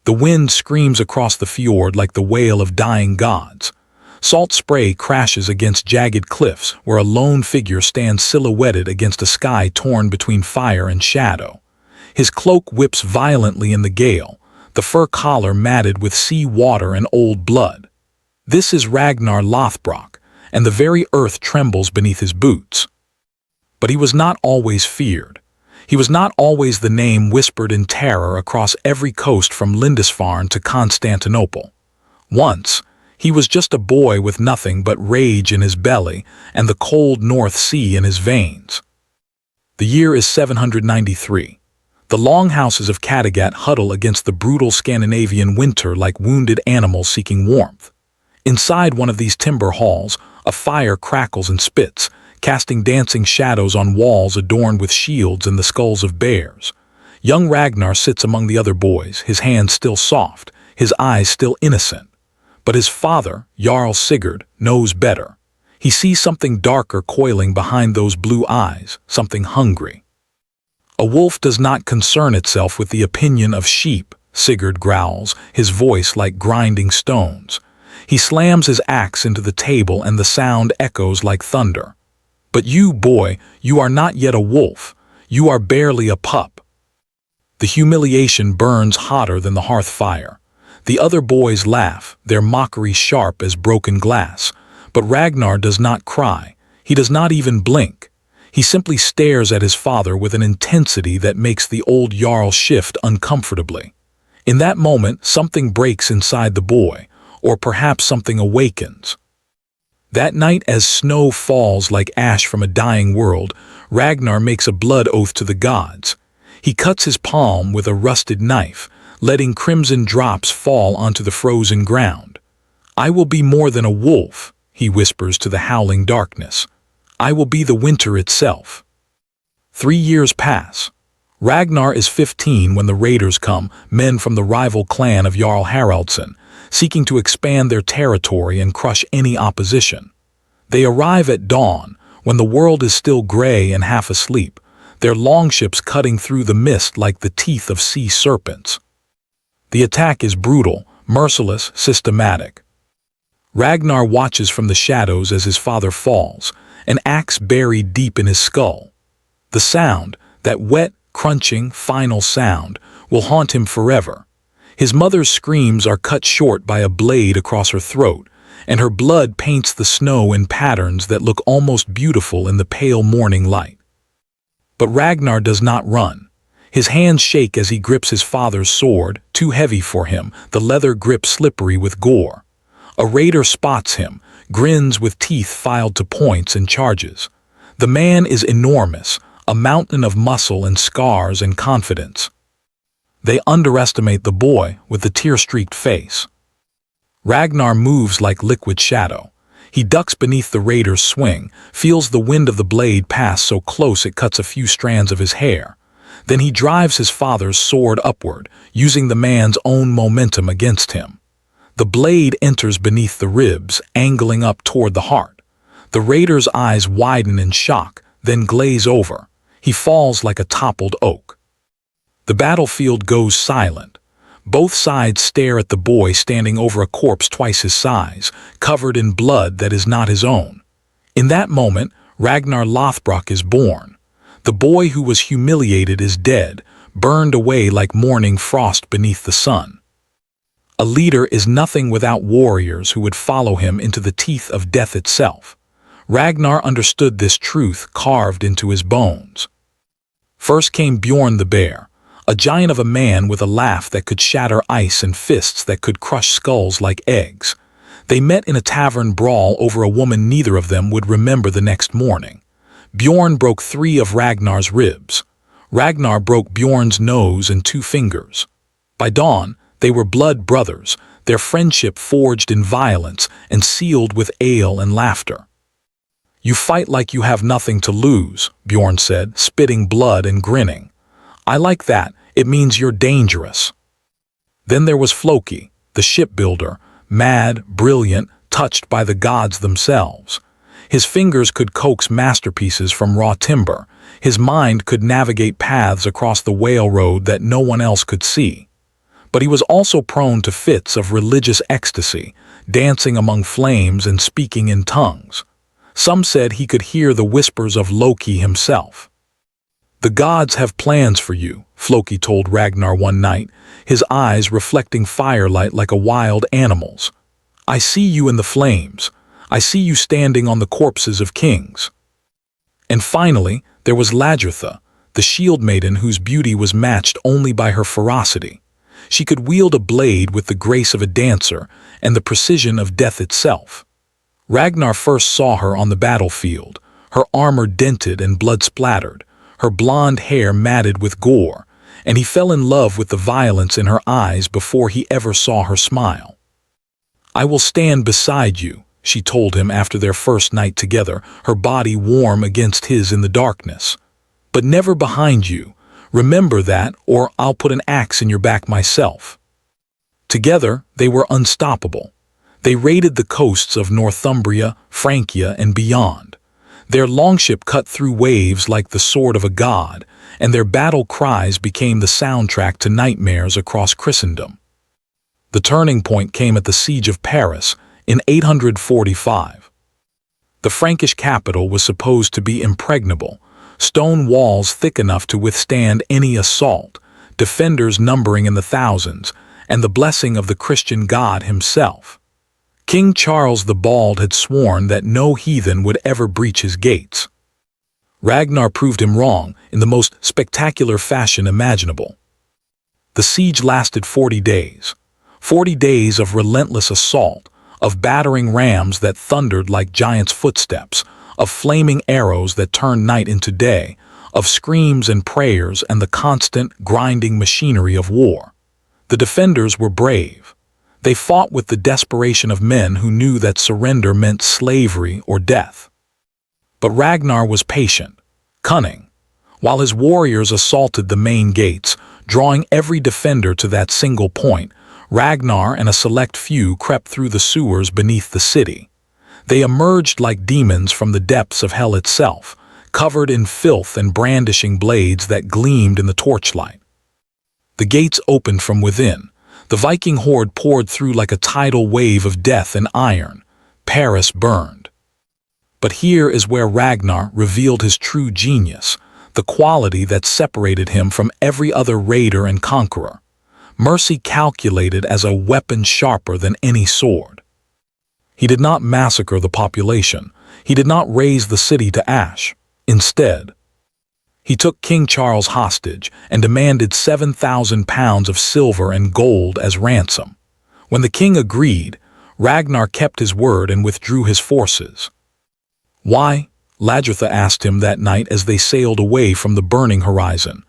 The wind screams across the fjord like the wail of dying gods. Salt spray crashes against jagged cliffs where a lone figure stands silhouetted against a sky torn between fire and shadow. His cloak whips violently in the gale, the fur collar matted with sea water and old blood. This is Ragnar Lothbrok, and the very earth trembles beneath his boots. But he was not always feared. He was not always the name whispered in terror across every coast from Lindisfarne to Constantinople. Once, he was just a boy with nothing but rage in his belly and the cold North Sea in his veins. The year is 793. The longhouses of Kattegat huddle against the brutal Scandinavian winter like wounded animals seeking warmth. Inside one of these timber halls, a fire crackles and spits, casting dancing shadows on walls adorned with shields and the skulls of bears. Young Ragnar sits among the other boys, his hands still soft, his eyes still innocent. But his father, Jarl Sigurd, knows better. He sees something darker coiling behind those blue eyes, something hungry. A wolf does not concern itself with the opinion of sheep, Sigurd growls, his voice like grinding stones. He slams his axe into the table and the sound echoes like thunder. But you, boy, you are not yet a wolf. You are barely a pup. The humiliation burns hotter than the hearth fire. The other boys laugh, their mockery sharp as broken glass. But Ragnar does not cry. He does not even blink. He simply stares at his father with an intensity that makes the old Jarl shift uncomfortably. In that moment, something breaks inside the boy, or perhaps something awakens. That night, as snow falls like ash from a dying world, Ragnar makes a blood oath to the gods. He cuts his palm with a rusted knife, letting crimson drops fall onto the frozen ground. "I will be more than a wolf," he whispers to the howling darkness. "I will be the winter itself." 3 years pass. Ragnar is 15 when the raiders come, men from the rival clan of Jarl Haraldsson, seeking to expand their territory and crush any opposition. They arrive at dawn, when the world is still gray and half asleep, their longships cutting through the mist like the teeth of sea serpents. The attack is brutal, merciless, systematic. Ragnar watches from the shadows as his father falls, an axe buried deep in his skull. The sound, that wet, crunching, final sound, will haunt him forever. His mother's screams are cut short by a blade across her throat, and her blood paints the snow in patterns that look almost beautiful in the pale morning light. But Ragnar does not run. His hands shake as he grips his father's sword, too heavy for him, the leather grip slippery with gore. A raider spots him, grins with teeth filed to points and charges. The man is enormous, a mountain of muscle and scars and confidence. They underestimate the boy with the tear-streaked face. Ragnar moves like liquid shadow. He ducks beneath the raider's swing, feels the wind of the blade pass so close it cuts a few strands of his hair. Then he drives his father's sword upward, using the man's own momentum against him. The blade enters beneath the ribs, angling up toward the heart. The raider's eyes widen in shock, then glaze over. He falls like a toppled oak. The battlefield goes silent. Both sides stare at the boy standing over a corpse twice his size, covered in blood that is not his own. In that moment, Ragnar Lothbrok is born. The boy who was humiliated is dead, burned away like morning frost beneath the sun. A leader is nothing without warriors who would follow him into the teeth of death itself. Ragnar understood this truth carved into his bones. First came Bjorn the bear, a giant of a man with a laugh that could shatter ice and fists that could crush skulls like eggs. They met in a tavern brawl over a woman neither of them would remember the next morning. Bjorn broke 3 of Ragnar's ribs. Ragnar broke Bjorn's nose and 2 fingers. By dawn, they were blood brothers, their friendship forged in violence and sealed with ale and laughter. "You fight like you have nothing to lose," Bjorn said, spitting blood and grinning. "I like that. It means you're dangerous." Then there was Floki, the shipbuilder, mad, brilliant, touched by the gods themselves. His fingers could coax masterpieces from raw timber. His mind could navigate paths across the whale road that no one else could see. But he was also prone to fits of religious ecstasy, dancing among flames and speaking in tongues. Some said he could hear the whispers of Loki himself. "The gods have plans for you," Floki told Ragnar one night, his eyes reflecting firelight like a wild animal's. "I see you in the flames. I see you standing on the corpses of kings." And finally, there was Lagertha, the shield maiden whose beauty was matched only by her ferocity. She could wield a blade with the grace of a dancer and the precision of death itself. Ragnar first saw her on the battlefield, her armor dented and blood-splattered, her blonde hair matted with gore, and he fell in love with the violence in her eyes before he ever saw her smile. "I will stand beside you," she told him after their first night together, her body warm against his in the darkness. "But never behind you. Remember that, or I'll put an axe in your back myself." Together, they were unstoppable. They raided the coasts of Northumbria, Francia, and beyond. Their longship cut through waves like the sword of a god, and their battle cries became the soundtrack to nightmares across Christendom. The turning point came at the Siege of Paris in 845. The Frankish capital was supposed to be impregnable, stone walls thick enough to withstand any assault, defenders numbering in the thousands, and the blessing of the Christian God himself. King Charles the Bald had sworn that no heathen would ever breach his gates. Ragnar proved him wrong in the most spectacular fashion imaginable. The siege lasted 40 days. 40 days of relentless assault, of battering rams that thundered like giants' footsteps, of flaming arrows that turned night into day, of screams and prayers and the constant, grinding machinery of war. The defenders were brave. They fought with the desperation of men who knew that surrender meant slavery or death. But Ragnar was patient, cunning. While his warriors assaulted the main gates, drawing every defender to that single point, Ragnar and a select few crept through the sewers beneath the city. They emerged like demons from the depths of hell itself, covered in filth and brandishing blades that gleamed in the torchlight. The gates opened from within. The Viking horde poured through like a tidal wave of death and iron. Paris burned. But here is where Ragnar revealed his true genius, the quality that separated him from every other raider and conqueror. Mercy calculated as a weapon sharper than any sword. He did not massacre the population. He did not raze the city to ash. Instead, he took King Charles hostage and demanded 7,000 pounds of silver and gold as ransom. When the king agreed, Ragnar kept his word and withdrew his forces. "Why?" Lagertha asked him that night as they sailed away from the burning horizon.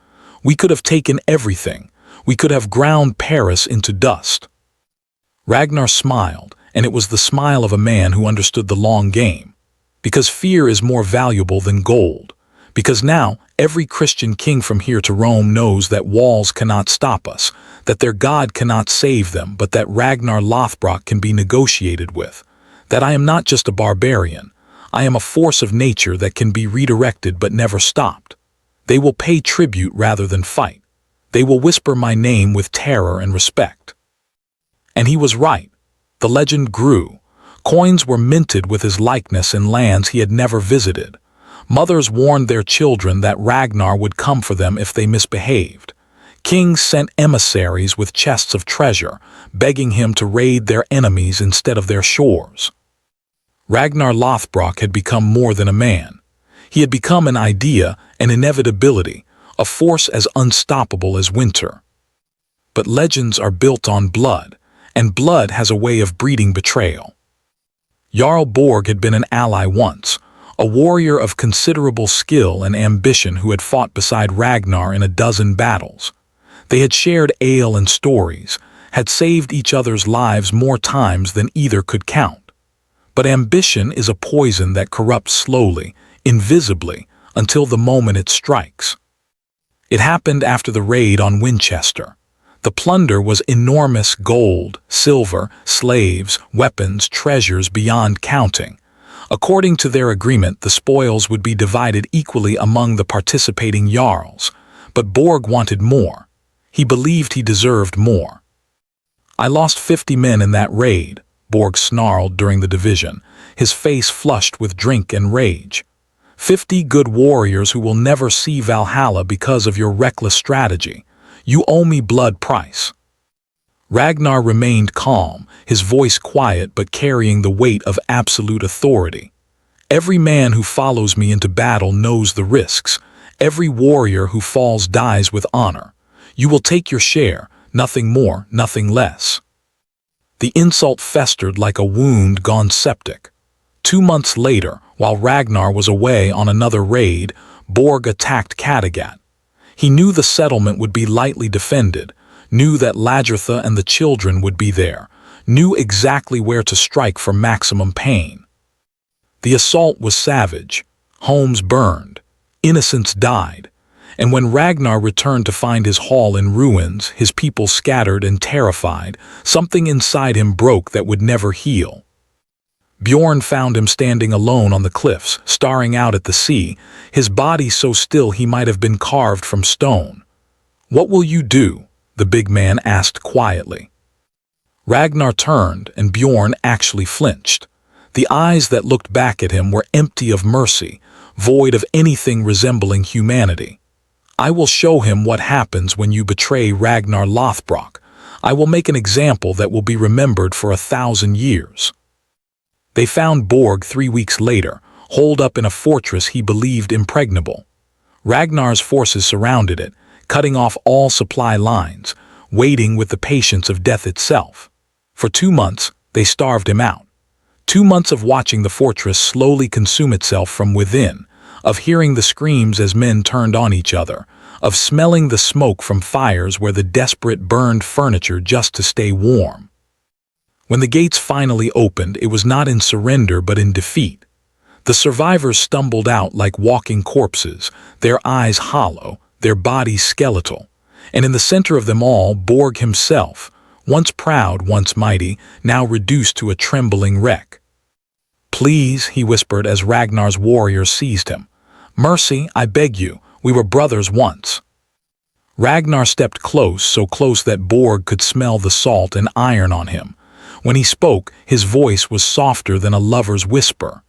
"We could have taken everything. We could have ground Paris into dust." Ragnar smiled, and it was the smile of a man who understood the long game. Because fear is more valuable than gold. Because now, every Christian king from here to Rome knows that walls cannot stop us, that their God cannot save them, but that Ragnar Lothbrok can be negotiated with, that I am not just a barbarian, I am a force of nature that can be redirected but never stopped. They will pay tribute rather than fight. They will whisper my name with terror and respect. And he was right. The legend grew. Coins were minted with his likeness in lands he had never visited. Mothers warned their children that Ragnar would come for them if they misbehaved. Kings sent emissaries with chests of treasure, begging him to raid their enemies instead of their shores. Ragnar Lothbrok had become more than a man. He had become an idea, an inevitability, a force as unstoppable as winter. But legends are built on blood, and blood has a way of breeding betrayal. Jarl Borg had been an ally once, a warrior of considerable skill and ambition who had fought beside Ragnar in a dozen battles. They had shared ale and stories, had saved each other's lives more times than either could count. But ambition is a poison that corrupts slowly, invisibly, until the moment it strikes. It happened after the raid on Winchester. The plunder was enormous: gold, silver, slaves, weapons, treasures beyond counting. According to their agreement, the spoils would be divided equally among the participating jarls. But Borg wanted more. He believed he deserved more. I lost 50 men in that raid, Borg snarled during the division, his face flushed with drink and rage. 50 good warriors who will never see Valhalla because of your reckless strategy. You owe me blood price. Ragnar remained calm, his voice quiet but carrying the weight of absolute authority. Every man who follows me into battle knows the risks. Every warrior who falls dies with honor. You will take your share, nothing more, nothing less. The insult festered like a wound gone septic. 2 months later, while Ragnar was away on another raid, Borg attacked Kattegat. He knew the settlement would be lightly defended, knew that Lagertha and the children would be there, knew exactly where to strike for maximum pain. The assault was savage. Homes burned. Innocents died. And when Ragnar returned to find his hall in ruins, his people scattered and terrified, something inside him broke that would never heal. Bjorn found him standing alone on the cliffs, staring out at the sea, his body so still he might have been carved from stone. "What will you do?" the big man asked quietly. Ragnar turned, and Bjorn actually flinched. The eyes that looked back at him were empty of mercy, void of anything resembling humanity. "I will show him what happens when you betray Ragnar Lothbrok. I will make an example that will be remembered for 1,000 years." They found Borg 3 weeks later, holed up in a fortress he believed impregnable. Ragnar's forces surrounded it, cutting off all supply lines, waiting with the patience of death itself. For 2 months, they starved him out. 2 months of watching the fortress slowly consume itself from within, of hearing the screams as men turned on each other, of smelling the smoke from fires where the desperate burned furniture just to stay warm. When the gates finally opened, it was not in surrender but in defeat. The survivors stumbled out like walking corpses, their eyes hollow, their bodies skeletal. And in the center of them all, Borg himself, once proud, once mighty, now reduced to a trembling wreck. "Please," he whispered as Ragnar's warriors seized him. "Mercy, I beg you, we were brothers once." Ragnar stepped close, so close that Borg could smell the salt and iron on him. When he spoke, his voice was softer than a lover's whisper.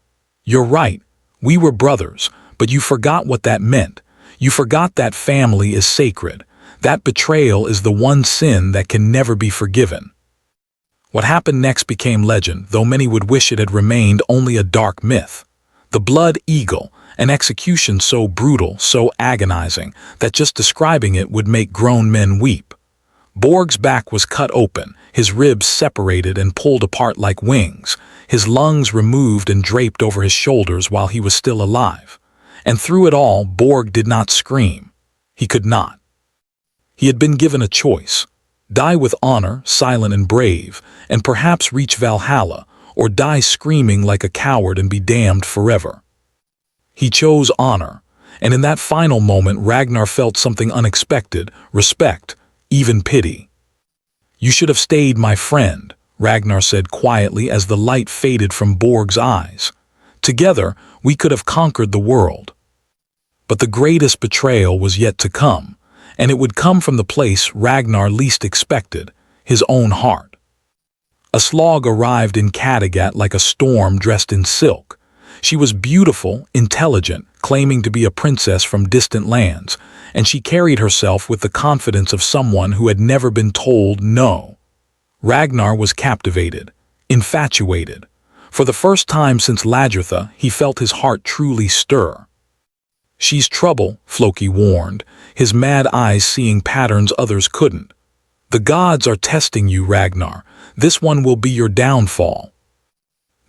"You're right, we were brothers, but you forgot what that meant. You forgot that family is sacred. That betrayal is the one sin that can never be forgiven." What happened next became legend, though many would wish it had remained only a dark myth. The Blood Eagle, an execution so brutal, so agonizing, that just describing it would make grown men weep. Borg's back was cut open, his ribs separated and pulled apart like wings, his lungs removed and draped over his shoulders while he was still alive. And through it all, Borg did not scream. He could not. He had been given a choice: die with honor, silent and brave, and perhaps reach Valhalla, or die screaming like a coward and be damned forever. He chose honor, and in that final moment Ragnar felt something unexpected: respect, even pity. "You should have stayed, my friend," Ragnar said quietly as the light faded from Borg's eyes. "Together, we could have conquered the world." But the greatest betrayal was yet to come, and it would come from the place Ragnar least expected, his own heart. A slog arrived in Kattegat like a storm dressed in silk. She was beautiful, intelligent, claiming to be a princess from distant lands, and she carried herself with the confidence of someone who had never been told no. Ragnar was captivated, infatuated. For the first time since Lagertha, he felt his heart truly stir. "She's trouble," Floki warned, his mad eyes seeing patterns others couldn't. "The gods are testing you, Ragnar. This one will be your downfall."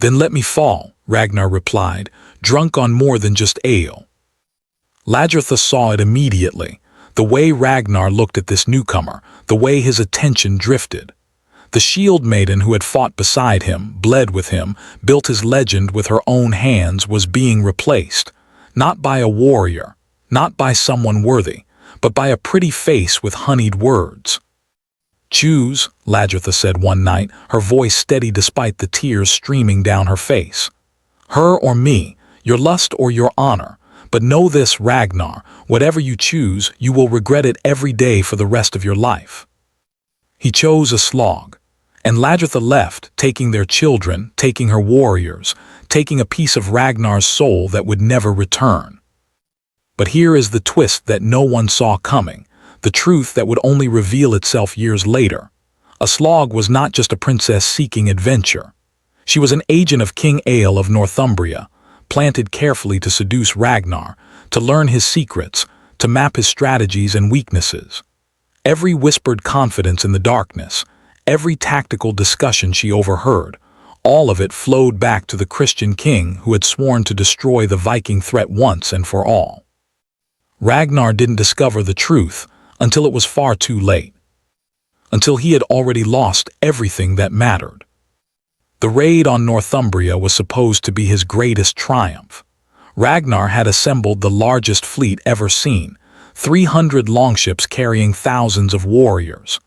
"Then let me fall," Ragnar replied, drunk on more than just ale. Lagertha saw it immediately, the way Ragnar looked at this newcomer, the way his attention drifted. The shield maiden who had fought beside him, bled with him, built his legend with her own hands, was being replaced, not by a warrior, not by someone worthy, but by a pretty face with honeyed words. "Choose," Lagertha said one night, her voice steady despite the tears streaming down her face. "Her or me, your lust or your honor. But know this, Ragnar, whatever you choose, you will regret it every day for the rest of your life." He chose a slog. And Lagertha left, taking their children, taking her warriors, taking a piece of Ragnar's soul that would never return. But here is the twist that no one saw coming, the truth that would only reveal itself years later. Aslog was not just a princess seeking adventure. She was an agent of King Egil of Northumbria, planted carefully to seduce Ragnar, to learn his secrets, to map his strategies and weaknesses. Every whispered confidence in the darkness, every tactical discussion she overheard, all of it flowed back to the Christian king who had sworn to destroy the Viking threat once and for all. Ragnar didn't discover the truth until it was far too late, until he had already lost everything that mattered. The raid on Northumbria was supposed to be his greatest triumph. Ragnar had assembled the largest fleet ever seen, 300 longships carrying thousands of warriors.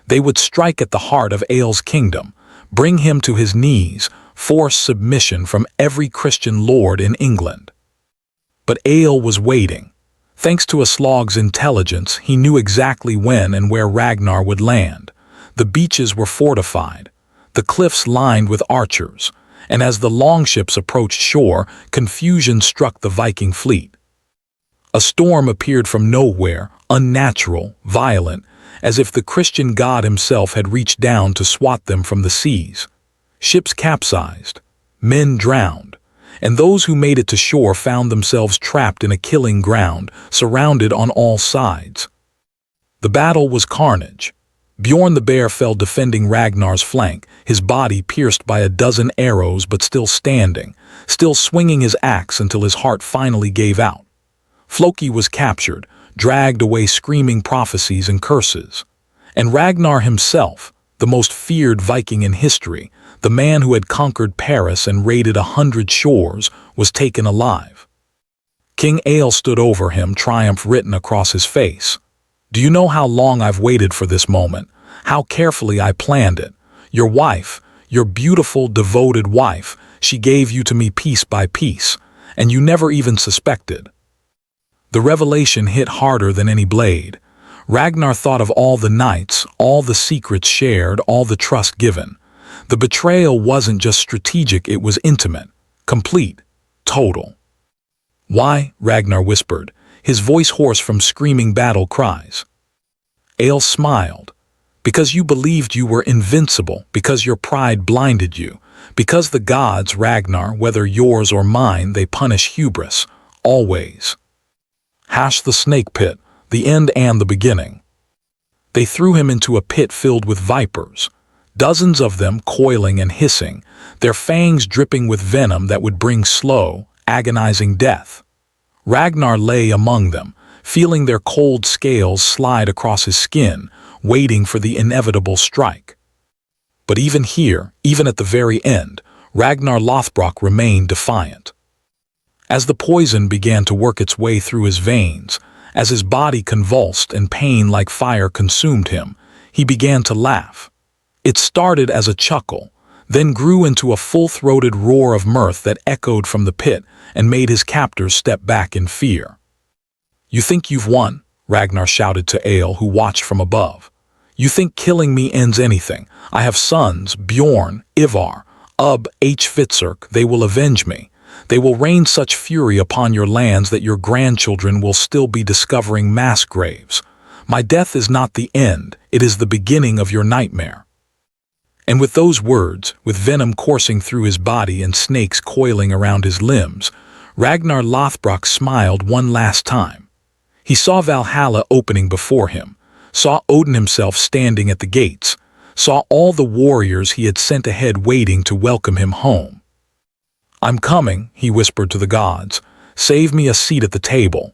They would strike at the heart of Egil's kingdom, bring him to his knees, force submission from every Christian lord in England. But Egil was waiting. Thanks to Aslog's intelligence, he knew exactly when and where Ragnar would land. The beaches were fortified, the cliffs lined with archers, and as the longships approached shore, confusion struck the Viking fleet. A storm appeared from nowhere, unnatural, violent, as if the Christian god himself had reached down to swat them from the seas. Ships capsized, men drowned, and those who made it to shore found themselves trapped in a killing ground, surrounded on all sides. The battle was carnage. Bjorn the bear fell defending Ragnar's flank, his body pierced by a dozen arrows but still standing, still swinging his axe until his heart finally gave out. Floki was captured, dragged away screaming prophecies and curses. And Ragnar himself, the most feared Viking in history, the man who had conquered Paris and raided 100 shores, was taken alive. King Egil stood over him, triumph written across his face. "Do you know how long I've waited for this moment? How carefully I planned it? Your wife, your beautiful, devoted wife, she gave you to me piece by piece, and you never even suspected." The revelation hit harder than any blade. Ragnar thought of all the nights, all the secrets shared, all the trust given. The betrayal wasn't just strategic, it was intimate, complete, total. "Why?" Ragnar whispered, his voice hoarse from screaming battle cries. Egil smiled. "Because you believed you were invincible, because your pride blinded you, because the gods, Ragnar, whether yours or mine, they punish hubris, always. The snake pit, the end and the beginning. They threw him into a pit filled with vipers, dozens of them coiling and hissing, their fangs dripping with venom that would bring slow, agonizing death. Ragnar lay among them, feeling their cold scales slide across his skin, waiting for the inevitable strike. But even here, even at the very end, Ragnar Lothbrok remained defiant. As the poison began to work its way through his veins, as his body convulsed and pain like fire consumed him, he began to laugh. It started as a chuckle, then grew into a full-throated roar of mirth that echoed from the pit and made his captors step back in fear. "You think you've won?" Ragnar shouted to Egil, who watched from above. "You think killing me ends anything? I have sons, Bjorn, Ivar, Fitzurk, they will avenge me. They will rain such fury upon your lands that your grandchildren will still be discovering mass graves. My death is not the end, it is the beginning of your nightmare." And with those words, with venom coursing through his body and snakes coiling around his limbs, Ragnar Lothbrok smiled one last time. He saw Valhalla opening before him, saw Odin himself standing at the gates, saw all the warriors he had sent ahead waiting to welcome him home. "I'm coming," he whispered to the gods. "Save me a seat at the table."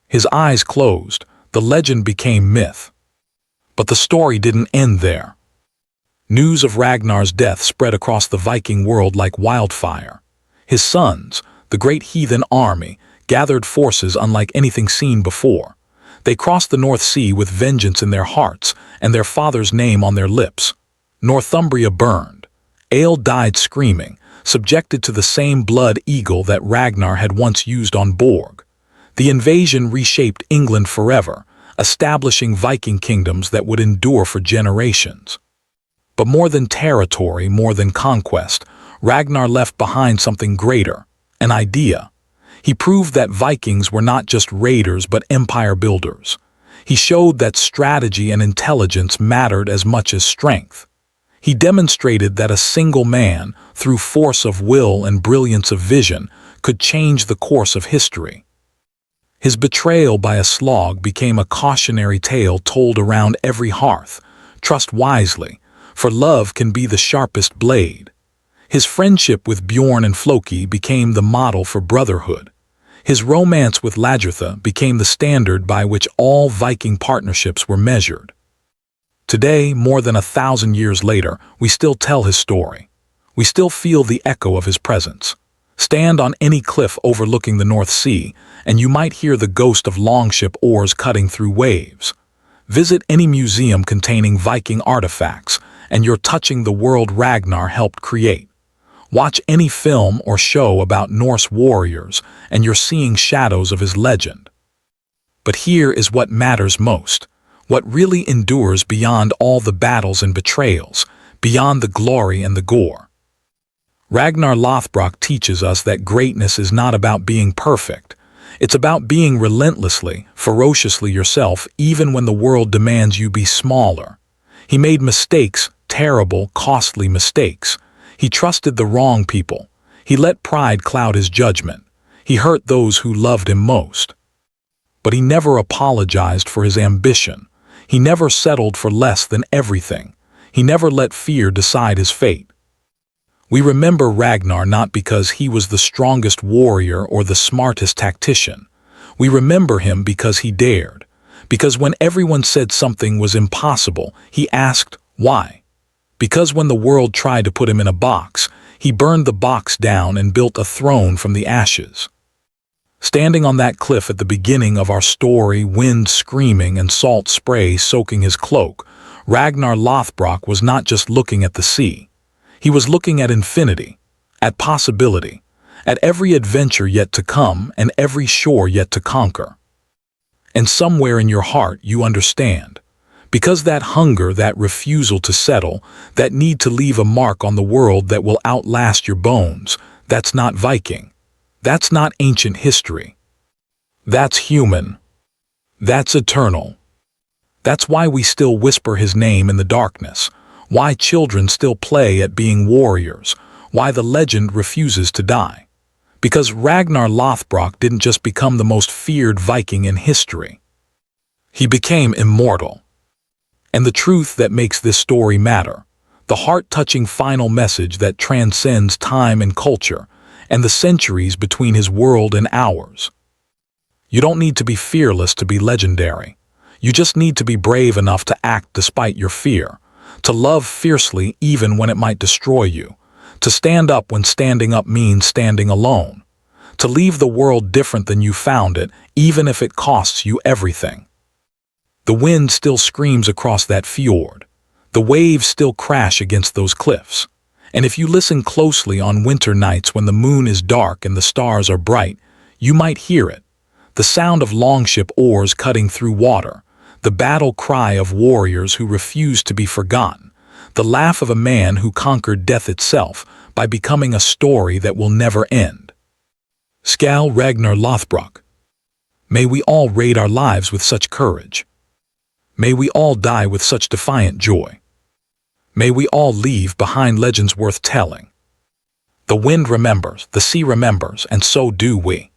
His eyes closed, the legend became myth. But the story didn't end there. News of Ragnar's death spread across the Viking world like wildfire. His sons, the great heathen army, gathered forces unlike anything seen before. They crossed the North Sea with vengeance in their hearts and their father's name on their lips. Northumbria burned. Egil died screaming, subjected to the same blood eagle that Ragnar had once used on Borg. The invasion reshaped England forever, establishing Viking kingdoms that would endure for generations. But more than territory, more than conquest, Ragnar left behind something greater, an idea. He proved that Vikings were not just raiders but empire builders. He showed that strategy and intelligence mattered as much as strength. He demonstrated that a single man, through force of will and brilliance of vision, could change the course of history. His betrayal by a slog became a cautionary tale told around every hearth. Trust wisely, for love can be the sharpest blade. His friendship with Bjorn and Floki became the model for brotherhood. His romance with Lagertha became the standard by which all Viking partnerships were measured. Today, more than 1,000 years later, we still tell his story. We still feel the echo of his presence. Stand on any cliff overlooking the North Sea, and you might hear the ghost of longship oars cutting through waves. Visit any museum containing Viking artifacts, and you're touching the world Ragnar helped create. Watch any film or show about Norse warriors, and you're seeing shadows of his legend. But here is what matters most, what really endures beyond all the battles and betrayals, beyond the glory and the gore. Ragnar Lothbrok teaches us that greatness is not about being perfect. It's about being relentlessly, ferociously yourself even when the world demands you be smaller. He made mistakes, terrible, costly mistakes. He trusted the wrong people. He let pride cloud his judgment. He hurt those who loved him most. But he never apologized for his ambition. He never settled for less than everything. He never let fear decide his fate. We remember Ragnar not because he was the strongest warrior or the smartest tactician. We remember him because he dared. Because when everyone said something was impossible, he asked, why? Because when the world tried to put him in a box, he burned the box down and built a throne from the ashes. Standing on that cliff at the beginning of our story, wind screaming and salt spray soaking his cloak, Ragnar Lothbrok was not just looking at the sea. He was looking at infinity, at possibility, at every adventure yet to come and every shore yet to conquer. And somewhere in your heart you understand. Because that hunger, that refusal to settle, that need to leave a mark on the world that will outlast your bones, that's not Viking. That's not ancient history. That's human. That's eternal. That's why we still whisper his name in the darkness, why children still play at being warriors, why the legend refuses to die. Because Ragnar Lothbrok didn't just become the most feared Viking in history. He became immortal. And the truth that makes this story matter, the heart-touching final message that transcends time and culture, and the centuries between his world and ours. You don't need to be fearless to be legendary. You just need to be brave enough to act despite your fear, to love fiercely even when it might destroy you, to stand up when standing up means standing alone, to leave the world different than you found it, even if it costs you everything. The wind still screams across that fjord. The waves still crash against those cliffs. And if you listen closely on winter nights when the moon is dark and the stars are bright, you might hear it. The sound of longship oars cutting through water, the battle cry of warriors who refuse to be forgotten, the laugh of a man who conquered death itself by becoming a story that will never end. Skál Ragnar Lothbrok. May we all raid our lives with such courage. May we all die with such defiant joy. May we all leave behind legends worth telling. The wind remembers, the sea remembers, and so do we.